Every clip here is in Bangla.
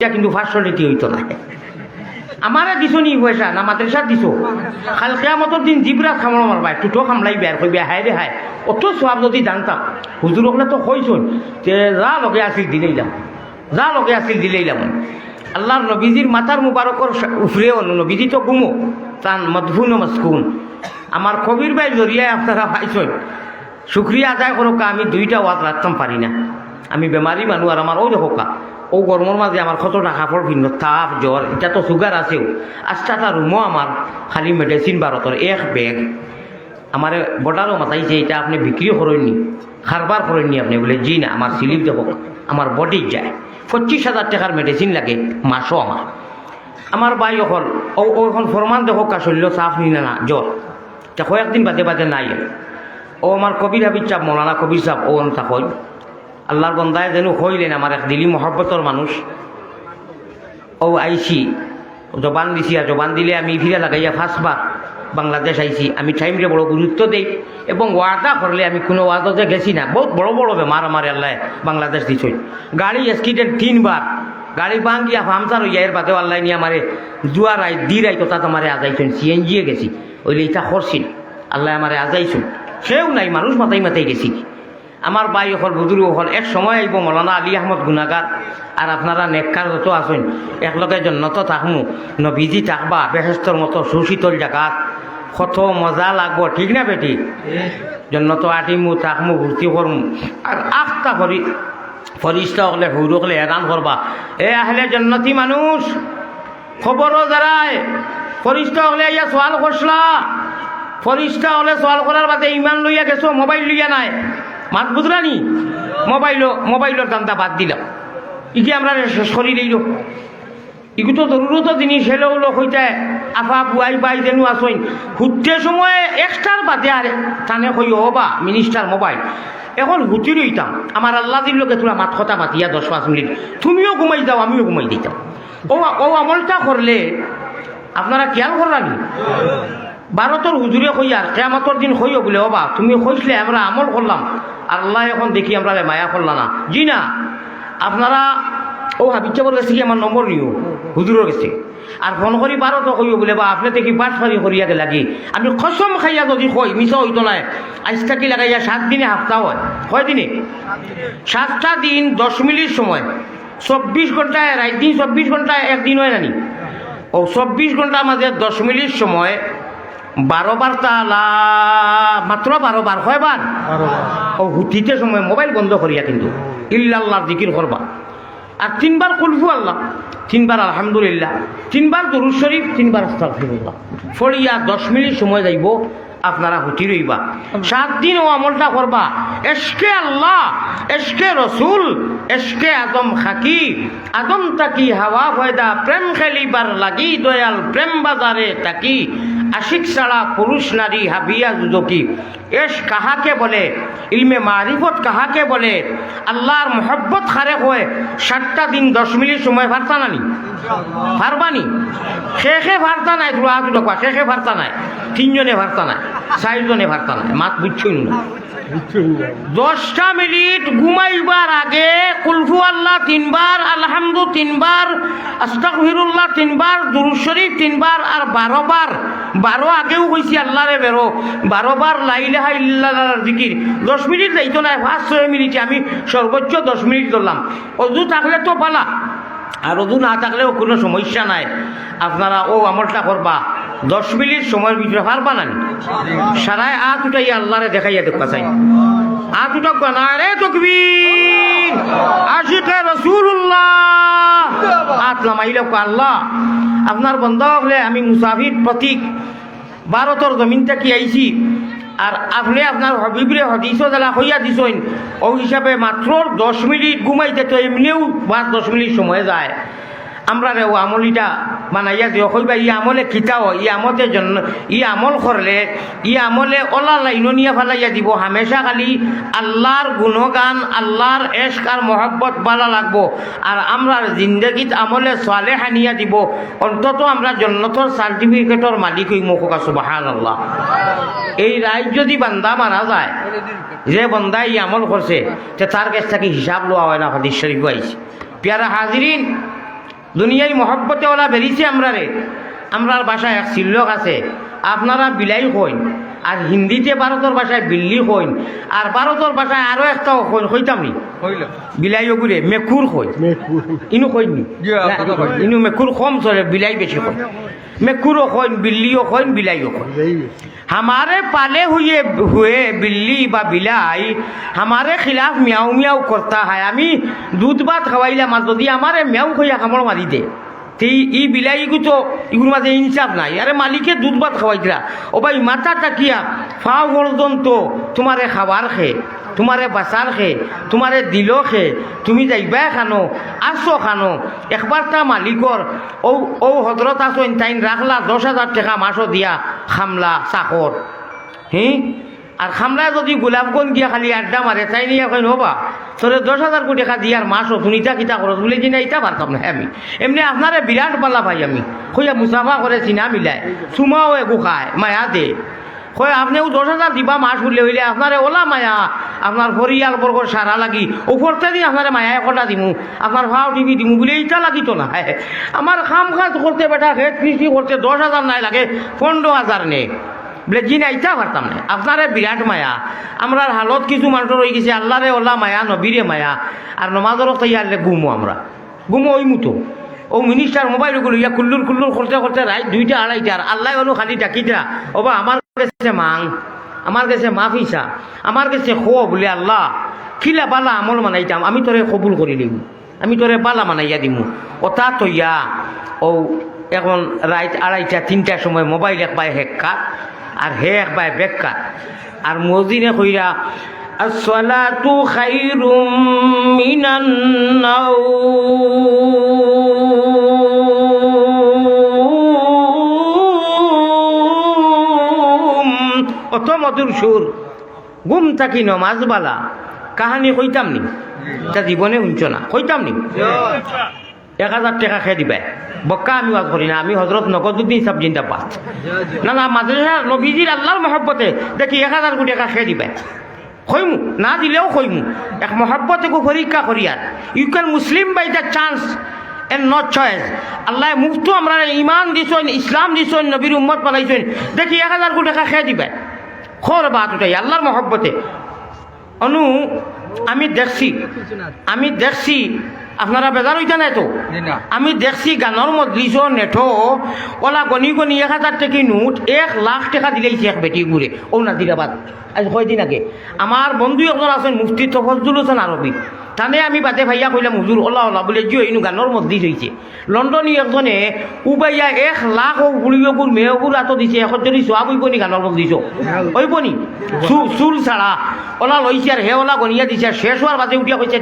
এটা কিন্তু ফার্সলিটি হইতো না। আমারে দিছো নি পয়সা না মাদ্রাসা দিছো, খাল কিয়ামতের দিন জিবরা খামড় মারবা টুটো খামলাই বের কইবে হায় রে হায়। অত সব যদি জানতাম হুজুর ওখানে তো কইছুন যে যা লগে আসিল দিলেইলাম, যা লগে আসিল দিলেইলাম। আল্লাহর নবীজির মাথার মুবারকর উফরেও নবীজি তো ঘুমো তান মদফুন মসকুন। আমার কবির ভাই জরিয়ায় আপনারা পাইছেন, শুক্রিয়া আদায় করো। আমি দুইটা ওয়াজ রাখতাম পারি না, আমি বেমারি মানুষ। আর আমার ও দেখো ও গরমের মাঝে আমার কত টাকা পর ভিন্ন তাপ জ্বর, এটা তো সুগার আছেও। আজটা রুমও আমার খালি মেডিসিন ভারতের এক ব্যাগ। আমার বর্ডারও মাথাইছে এটা আপনি বিক্রিও করেননি, খারবার করেননি আপনি। বলে জি না, আমার স্লিপ দেখো আমার বডি যায় 25,000 টাকার মেডিসিন লাগে মাসও আমার। আমার ভাই অকল ও এখন ফরমান দেখো শরীর সাফ নিলে না জ্বর, তা কয়েকদিন বাদে বাদে নাই। ও আমার কবির হাবিজ চাপ মৌলানা কবির সাহ ও তা কই আল্লাহর বন্দায় যেন হইলেন আমার এক দিলি মহব্বতর মানুষ। ও আইসি জবান দিছি, আর জবান দিলে আমি ফিরে লাগাইয়া ফার্স্টবার বাংলাদেশ আইসি। আমি টাইমকে বড় গুরুত্ব দেই এবং ওয়াদা করলে আমি কোনো ওয়াদাতে গেছি না। বহুত বড় বড় বেমার আমার আল্লাহ বাংলাদেশ দিছই। গাড়ি অ্যাক্সিডেন্ট 3 বার, গাড়ি ভাঙ্গিয়া ফামসার হইয়া এর বাদেও আল্লাহ নিয়ে আমারে জুয়া রায় দি রায় তো তাতে আমারে আজাইছেন। সিএনজিয়ে গেছি ওইলে ইটা করছিল আল্লাহ আমারে আজাইছুন। সেও নাই, মানুষ মাথায় মাথায় গেছি। আমার ভাই হল বুজুর্গ হল এক সময় আইব মৌলানা আলী আহমদ গুনাগার আর আপনারা নেককার যত আছেন একলগে জন্নত থাকমু, নবীজি থাকবা বেহেস্তর মতো সুশীতল জায়গাত, কত মজা লাগবো। ঠিক না বেটি? জন্নত আটিমু থাকমু ভর্তি করমু। আর আখটা ফরিস্তা হলে হুর হলে হেরান করবা, এ আহলে জন্নতি মানুষ খবরও যারায় ফরিস্তা হলে ইয়া সোয়াল করসলা। ফরিস্তা হলে সোয়াল করার বাদে ইমান লইয়া গেছো, মোবাইল লইয়া নাই। মাত বুঝলানি? মোবাইলের দামটা বাদ দিলাম, ইকে আমরা শেষ করি দিল। ইগু তো জরুরত জিনিস হেলো লোক হইতে আফা বুয়াই বাই যেন আসইন হুটতে সময় এক্সট্রার বাদে আর টানে কই ও বা মিনিস্টার মোবাইল এখন হুতি রইতাম। আমার আল্লাহ দিল লোকে তোরা মাত কথা মাতিয়া 10-5 মিনিট তুমিও ঘুমাই যাও আমিও ঘুমাই দিতাম। ও আমলটা করলে আপনারা খেয়াল করলানি? ভারতের হুজুরে কইয়ার কিয়ামতের দিন কইও বলে ও বা তুমি কইসলে আমরা আমল করলাম, আল্লাহ এখন দেখি আমরা মায়া করলাম না। জি না, আপনারা ও হাবিচ্ছা বলে গেছে কি আমার নম্বর নিও হুজুরের কাছে আর ফোন করি ভারতও কইও বলে বা আপনি দেখি বাটফারি করিয়া লাগি। আমি কসম খাইয়া যদি কই মিছা হইতো নাই, আজ থাকি লাগাইয়া 7 দিনে হাফতা হয়। কয় দিনে? 7টা দিন 10 মিনিট সময়, 24 ঘন্টায় রাত দিন 24 ঘন্টায় একদিন হয় নানি। ও 24 ঘন্টার মাঝে 10 মিনিট সময় 12 বার তালা, মাত্র 12 বার হয় বার। ও হুতিতে সময় মোবাইল বন্ধ করিয়া কিন্তু ইল্লাল্লাহ জিকির করবা। আর 3 বার কুলহু আল্লাহ, 3 বার আলহামদুলিল্লাহ, 3 বার দুরূদ শরীফ, 3 বার আস্তাগফিরুল্লাহ ফড়িয়া 10 মিনিট সময় যাইব আপনারা হুতি রইবা। 7 দিন ও আমলটা করবা। এশকে আল্লাহ, এশকে রসুল, এশকে আদম খাকি, আদম তাকি হাওয়া ফয়দা, প্রেম খেলিবার লাগি দয়াল প্রেম বাজারে তাকি, আশিক ছাড়া পুরুষ নারী হাবিয়া যুদকি। এশ কাহাকে বলে, ইলমে মারিফত কাহাকে বলে, আল্লাহর মোহব্বত খারে হয়। 7টা দিন 10 মিনিট সময় ভারতা নানি ভারবানি শেষে ভারতা নাই। শেষে ভারতা নাই, 3 জনে ভারতা নাই, 4 জনে ভারতা নাই। মাত বুঝছই না। 10টা মিনিট ঘুমাইবার আগে কুলফু আল্লাহ 3 বার, আলহামদু 3 বার, আস্তাগফিরুল্লাহ 3 বার, দুরূদ শরীফ 3 বার, আর 12 বার। 12 আগেও কইছি আল্লাহরে বেরো 12 বার লা ইলাহা ইল্লাল্লাহর জিকির। 10 মিনিট যাইতো না, 5-6 মিনিটে আমি সর্বোচ্চ 10 মিনিট ধরলাম। অজু থাকলে তো পালা, আর অজু না থাকলেও কোনো সমস্যা নাই। আপনারা ও আমলটা করবা 10 মিনিট সময়ের ভিতরে পারবা না। সারায় আত উঠাইয়া আল্লাহরে দেখাইয়া দেখা চাই। আত উঠাবা না রে তাকবীর, আশিকে রাসূলুল্লাহ আত নামাইলে আল্লাহ আপনার বন্ধ হলে আমি মুসাফির প্রতীক ভারতের জমিন থেকে আইছি। আর আপনি আপনার হবিবরে হদিস জ্বালা হইয়া দিছেন, ও হিসাবে মাত্র 10 মিনিট ঘুমাইতে তো এমনিও 10 মিনিট সময় যায়। আমরা রে ও আমলিটা বানাইয়া দিও কইবা ই আমলে খিতাও, ই আমতের জন্য ই আমল করলে ই আমলে ওলা লাইন নিয়ে ফেলাইয়া দিব। হামেশা খালি আল্লাহর গুণগান, আল্লাহর এশক আর মহব্বত বালা লাগবো। আর আমরা জিন্দগিত আমলে সালেহ আনিয়া দিব। অন্তত আমরা জন্নতর সার্টিফিকেটর মালিক হইমু। সুবহানাল্লাহ। এই রায় যদি বান্দা মারা যায়, যে বন্দা ই আমল করছে, তার কাছ থেকে হিসাব লওয়া হয় না। হাদিস শরীফ আইছে। প্যারা হাজিরিন, দুনিয়ায় মহব্বতে ওলা বেরিয়েছে আমরার ভাষায় এক শিল্লক আছে, আপনারা বিলাই কইন, আর হিন্দিতে ভারতের ভাষায় বিল্লি কইন, আর ভারতের ভাষায় আরো একটা কইন, কইতাম নি বিলাই ওগুলে মেকুর কই, ইনু কইনি ইনু মেকুর কম চলে, বিলাই বেশি কই, মেকুরও কইন, বিল্লিও কইন, বিলাইও কইন। हमारे पाले हुए बिल्ली बा बिलाई हमारे खिलाफ म्याऊ म्याऊ करता है। আমি দুধ ভাত খাওয়াইলাম আর যদি আমারে म्याऊ খাইয়া কামড় মারি দে, এই ই বিলাইগু তো এগুলোর মাঝে ইনসাফ নাই। আরে মালিকে দুধ ভাত খাওয়াইছিলা, ও ভাই মাথা তাকিয়া ফাও পর্যন্ত তোমারে খাবার খে, তোমারে বাসার খে, তোমারে দিল খে, তুমি যাইবা খানো আসো খানো। একবার তা মালিকর ও হজরত আসেন তাইন রাখলা 10,000 টাকা মাসও দিয়া খামলা চাকর, হ্যাঁ, আর খামলায় যদি গোলাপগঞ্জ গিয়া খালি আড্ডা মারে তাই নিয়ে এখন হবা তোরে 10,000 কোটি টাকা দিয়ার মাসও তুনিটা কিতা করো বলে যে না ইটা পারতাম না আমি। এমনি আপনারে বিরাট পাল্লা ভাই আমি কইয়া মুসাফা করে চিনা মিলায় চুমাও এগু খায় মায়া দে, কয় আপনিও 10,000 দিবা মাস বললে হইলে আপনারে ওলা মায়া আপনার পরিয়াল বর্গর সারা লাগি ওপরতে দিন আপনারে মায়া কটা দিমু আপনার ভাও টিভি দিমু বলে ইটা লাগিত না। আমার খাম কাজ করতে বেটা খেত কৃষি করতে 10,000 নাই লাগে 15,000 নে বলে জি না ইটা পারতাম না। আপনারে বিরাট মায়া, আমরার হালত কিছু মানুষ রয়ে গেছে আল্লাহরে ওলা মায়া নবীরে মায়া, আর নমাজেরও তৈয়ারে গুমো আমরা গুমো ওই মতো ও মিনিস্টার মোবাইলগুলো ইয়া কুল্লুর কুল্লুর করতে করতে রাত 2টা 2:30 আল্লাহ হলো খালি ডাকিটা ওবা আমার কাছে মাং, আমার কাছে মাফিসা, আমার কাছে খো বলে আল্লাহ খিলা বালা আমল মানাইতাম আমি তোরে কবুল করে লিম, আমি তোরে বালা মানাইয়া দিমু। ওটা তৈয়া ও এখন রাত 2:30 3টার সময় মোবাইল একবার হেক্কা আর হে একবার বেক্কা, আর মসজিদে কইরা আসসালাতু খায়রুম মিনান নাওম, অত মধুর সুর, ঘুম থাকি নমাজ বালা কাহানি কইতাম নি, তা জীবনে শুনছ না কইতাম নি। 1,000 টাকা খেয়ে দিবে বক্কা আমি ওয়াজ করি না, আমি হজরত নগদুদ্দিন সাহেব জিন্দাবাদ। না না মাদ্রাসা নবীজির আল্লাহর মহব্বতে দেখি 1,000 কোটি টাকা খেয়ে দিবে, কইমু না দিলেও কইমু, এক মহব্বতে কো পরীক্ষা করি। Are you can Muslim by the chance and not choice. আল্লাহ মুফত আমরা ইমান দিছেন, ইসলাম দিছেন, নবীর উম্মত বানাইছেন, দেখি 1,000 কোটি টাকা খেয়ে দিবে খর বাত উঠাই আল্লাহর মহব্বতে। অনু আমি দেখছি আপনারা বেজার হইতা নাই তো, আমি দেখছি গানের মজলিস নেঠো ওলা গনি গনি 1,000 টাকা নোট 1,00,000 টাকা দিলেইছে এক বেটি ঘুরে ও নাজিরাবাদ। আজ কয়দিন আগে আমার বন্ধু একজন আছেন মুফতি তফজুল হোসেন আরবি, তানে আমি বাদে ভাইয়া কইলাম হুজুর ওলা ওলা বলে জিও ইনু গানের মজলিস হয়েছে লন্ডনী একজনে উবাইয়া 1,00,000 ও গুড়িগুর মেয়েগুর আতো দিছে, এখন যদি সোয়াব হইব নি গানের মজলিস হইব নি চুল ছাড়া ওলা লইছে, আর হে ওলা গনিয়া দিছে, শেষ হওয়ার বাদে উঠিয়া কইছে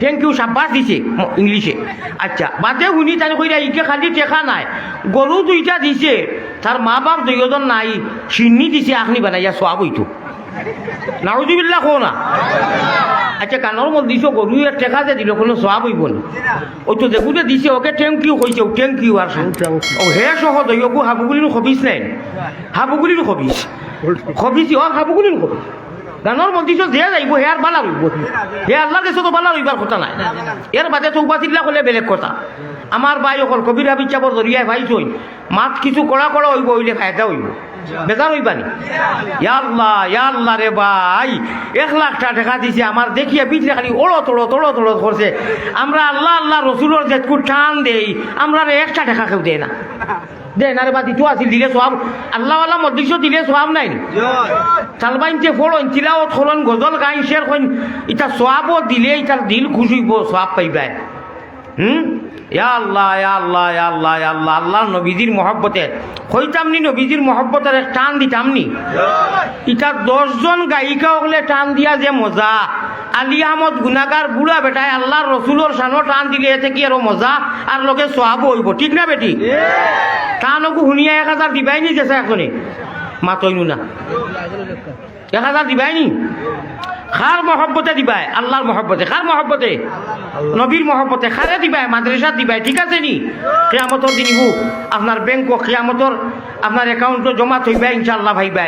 থ্যাংক ইউ সাব্বাস দিছে ইংলিশে। আচ্ছা বাদে শুনি তাই কইরা ইকে খালি টেকা নাই, গরু 2টা দিছে, তার মা বাপ 2জন নাই, চিন্নি দিছে আখনি বানাইয়া সোয়াব হইতো নাউজুবিল্লাহ কো না। আচ্ছা কানের মধ্যে দিছ গরু টেকা যে দিল কোনো সোয়াব হইব না, ওই তো দেখুতে দিছে ওকে থ্যাংক ইউ কইছে, থ্যাংক ইউ আর ও হে সহ দইগু হাবুগুলির খবিস নাই, হাবুগুলির খবিস ও হাবুগুলির খবিস গানের মধ্যে যে যাইব হে আর বালা রইব, হে আল্লাহর কাছে তো বালা রইবার কথা নাই, এর বাদে তো উপাচিল্লা করলে বেলেগ কথা। আমার ভাই অকল কবির হাবিজ চাপর জরিয়ায় ভাই চই মাত কিছু কড়া হইব হইলে ফায়দা হইব, বেজার হইবানি। ইয়া আল্লাহ রে ভাই 1,00,000 টাকা দিছে আমার দেখিয়া বিচরে খালি ওড়ো তোড়ো করছে। আমরা আল্লাহ রসুলের যেটুকু টান দেই আমরা 1 টাকা কেউ দেয় না, দেন আরে বাদি তো আসিল দিলে সব আল্লাহওয়ালা মজলিসও দিলে সব নাই চালবাইনতে ফোড়ন তিলাওয়াত করন গজল গাইন শের কইন এটা সওয়াবও দিলে এটার দিল খুশি হইব, সওয়াব পাইবাই। ইয়া আল্লাহ আল্লাহ নবীজির মহব্বতে কইতামনি, নবীজির মহব্বতের টান দিতামনি। এটা 10 জন গায়িকা হলে টান দিয়া যে মজা, আলী আহমদ গুনাগার বুড়া বেটায় আল্লাহর রসুলোর শানো টান দিলে এতে কি আরো মজা আর লোকে সোয়াবও হইব, ঠিক না বেটি? টানকু শুনিয়া 1,000 দিবাই নি গেছে এখনে মাতইনু না 1,000 দিবাই নি। খার মহব্বতে দিবাই আল্লাহর মহব্বতে, খার মহব্বতে নবীর মহব্বতে খারে দিবাই, মাদ্রাসা দিবাই, ঠিক আছে নি? কিয়ামতর দিন আপনার ব্যাংক কিয়ামতর আপনার অ্যাকাউন্টে জমা থইবাই ইনশাআল্লাহ ভাই ভাই।